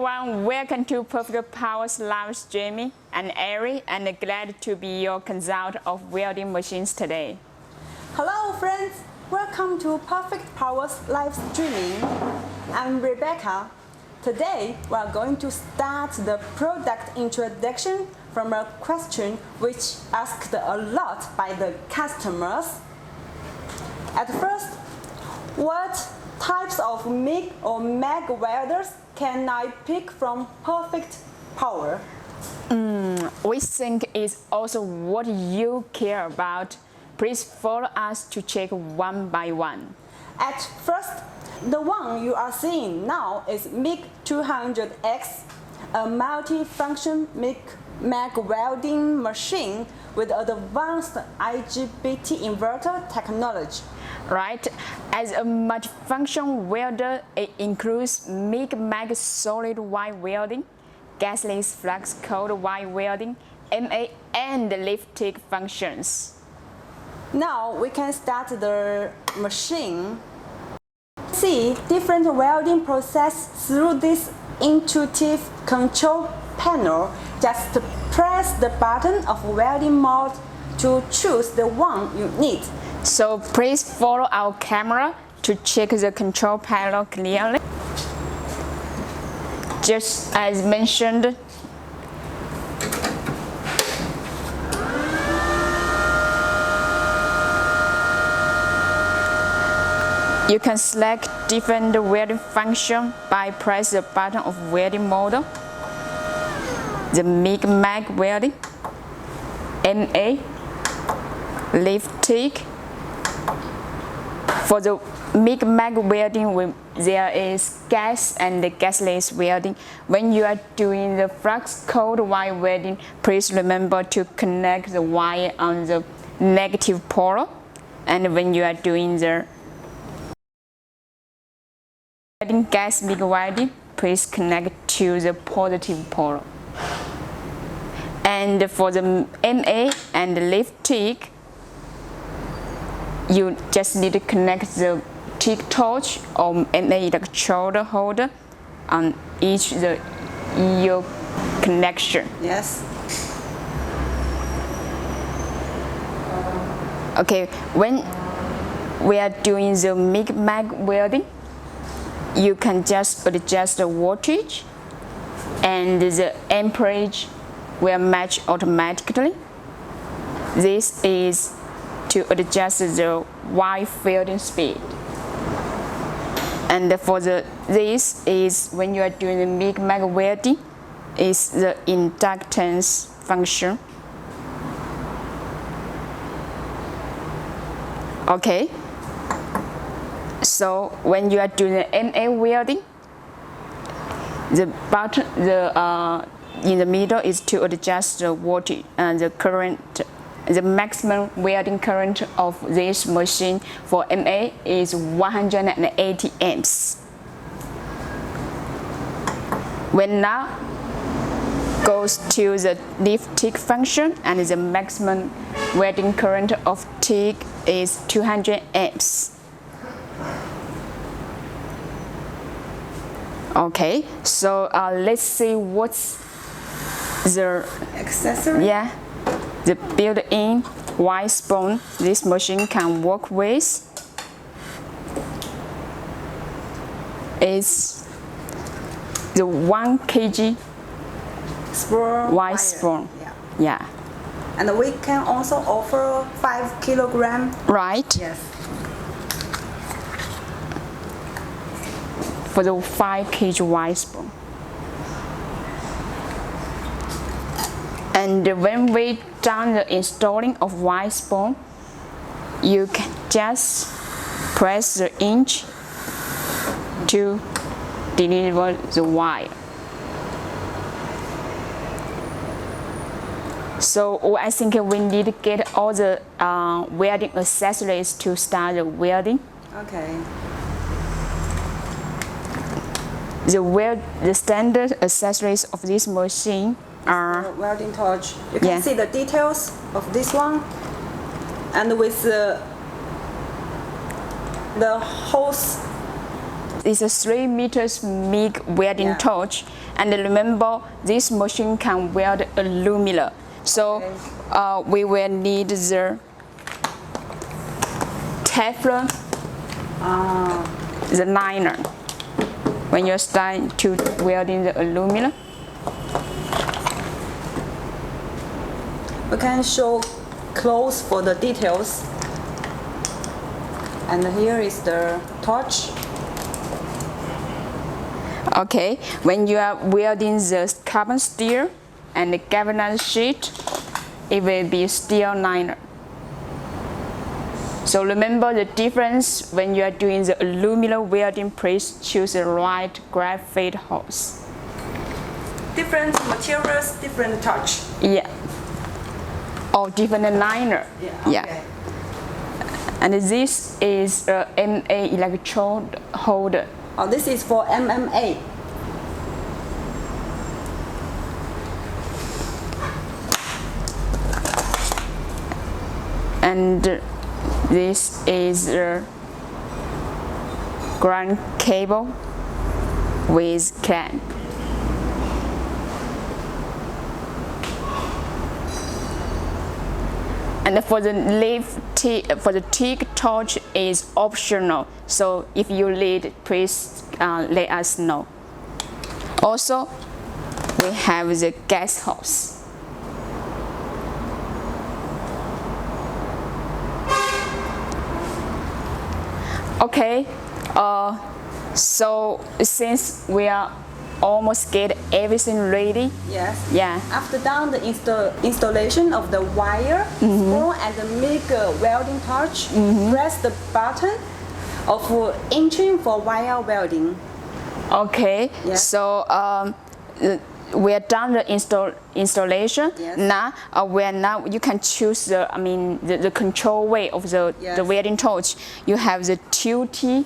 everyone, welcome to Perfect Power's live streaming. I'm Ari and glad to be your consultant of welding machines today. Hello friends, welcome to Perfect Power's live streaming. I'm Rebecca. Today we are going to start the product introduction from a question which asked a lot by the customers. At first, what types of MIG or MIG welders can I pick from Perfect Power? We think it's also what you care about. Please follow us to check one by one. At first, the one you are seeing now is Mig-200X, a multi-function MIG welding machine with advanced IGBT inverter technology. Right, as a multi-function welder, it includes MIG solid wire welding, gasless flux cold wire welding, MA and lift TIG functions. Now we can start the machine. See different welding process through this intuitive control panel. Just press the button of welding mode to choose the one you need. So please follow our camera to check the control panel clearly. Just as mentioned, you can select different welding function by pressing the button of welding mode. The MIG welding, MA, lift TIG. For the MIG welding, there is gas and gasless welding. When you are doing the flux cold wire welding, please remember to connect the wire on the negative pole. And when you are doing the gas MIG welding, please connect to the positive pole. And for the MA and lift TIG, you just need to connect the TIG torch or MA electrode holder on each the EU connection. Yes. Okay, when we are doing the MIG welding, you can just adjust the voltage and the amperage will match automatically. This is to adjust the wire welding speed. And for this is when you are doing the MIG welding, is the inductance function. Okay. So when you are doing the MA welding, the button, in the middle is to adjust the voltage and the current. The maximum welding current of this machine for MA is 180 amps. When now goes to the lift TIG function, and the maximum welding current of TIG is 200 amps. Okay, so let's see what's the accessory. Yeah. The built-in wire spool this machine can work with is the 1 kg wire spool. Yeah. And we can also offer 5 kilogram. Right. Yes. For the 5 kg wire spool. And when we done the installing of wire spool, you can just press the inch to deliver the wire. So I think we need to get all the welding accessories to start the welding. Okay. The standard accessories of this machine are welding torch. You can see the details of this one, and with the hose is a 3 meters MIG welding torch, and remember this machine can weld aluminum. So we will need the Teflon, the liner when you're starting to welding the aluminum. We can show close for the details. And here is the torch. Okay, when you are welding the carbon steel and the galvanized sheet, it will be steel liner. So remember the difference when you are doing the aluminum welding, please choose the right graphite hose. Different materials, different torch. Yeah. Or different liner. Yeah. Okay. And this is a MA electrode holder. Oh, this is for MMA. And this is a ground cable with clamp. And for the TIG torch is optional. So if you need, please let us know. Also, we have the gas hose. Okay, so since we are almost get everything ready. Yes. Yeah. After done the installation of the wire, spool, and the MIG welding torch, press the button of entering for wire welding. Okay. Yes. So we are done the installation. Yes. Now you can choose the control way of the welding torch. You have the 2T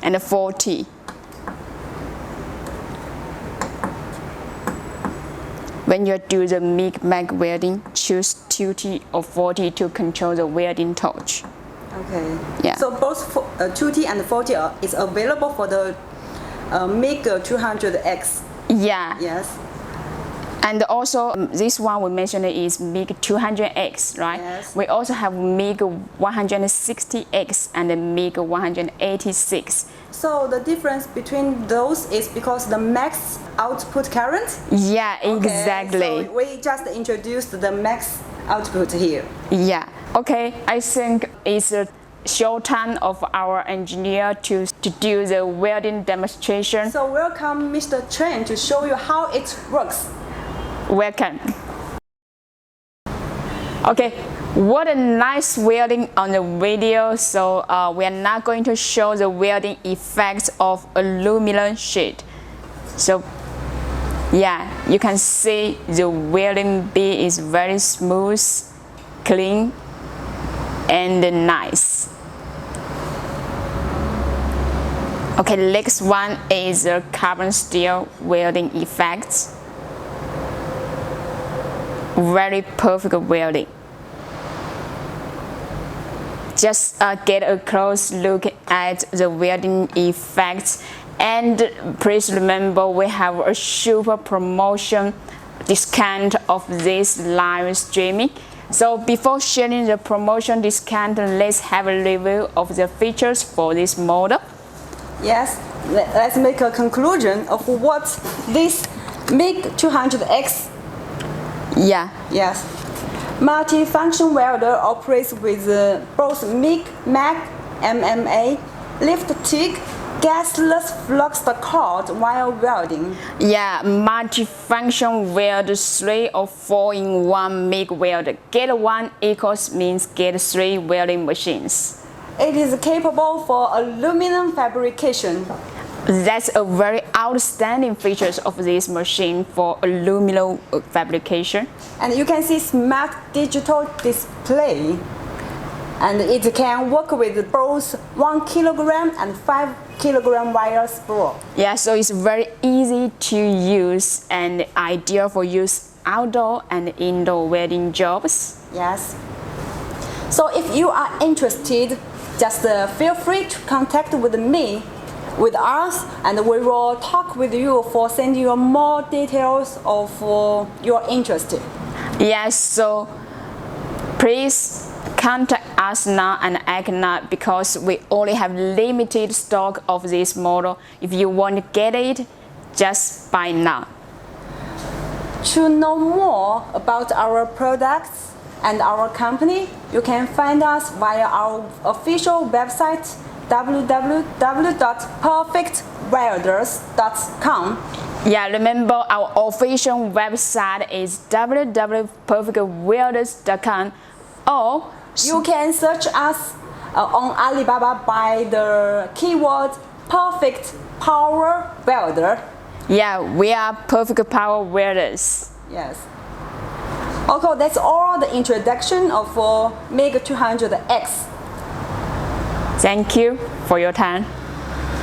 and the 4T. When you do the MIG welding, choose 2T or 4T to control the welding torch. Okay. Yeah. So both 2T and 4T is available for the Mig-200X. Yeah. Yes. And also this one we mentioned is Mig-200X, right? Yes. We also have Mig-160X and the Mig-186. So the difference between those is because the max output current? Yeah, Okay, exactly. so we just introduced the max output here. Yeah. Okay, I think it's a show time of our engineer to do the welding demonstration. So welcome Mr. Chen to show you how it works. Welcome. Okay, what a nice welding on the video. So we are now going to show the welding effects of aluminum sheet. So yeah, you can see the welding bit is very smooth, clean, and nice. Okay, next one is the carbon steel welding effects. Very perfect welding. Just get a close look at the welding effects, and please remember we have a super promotion discount of this live streaming. So before sharing the promotion discount, let's have a review of the features for this model. Yes, let's make a conclusion of what this Mig-200X. Yeah. Yes. Multi-function welder operates with both MIG, MAG, MMA, lift TIG, gasless flux cord while welding. Yeah, multi-function welder, 3 or 4-in-1 MIG welder. Get one equals means get 3 welding machines. It is capable for aluminum fabrication. That's a very outstanding features of this machine for aluminum fabrication. And you can see smart digital display. And it can work with both 1 kilogram and 5 kilogram wire spool. Yeah, so it's very easy to use and ideal for use outdoor and indoor welding jobs. Yes. So if you are interested, just feel free to contact with me. with us, and we will talk with you for sending you more details of your interest. Yes, so please contact us now and act now, because we only have limited stock of this model. If you want to get it, just buy now. To know more about our products and our company, you can find us via our official website www.perfectwelders.com. Yeah, remember our official website is www.perfectwelders.com, or you can search us on Alibaba by the keyword Perfect Power Welder. yeah, we are Perfect Power Welders. Yes. Okay, that's all the introduction of MIG-200X. Thank you for your time.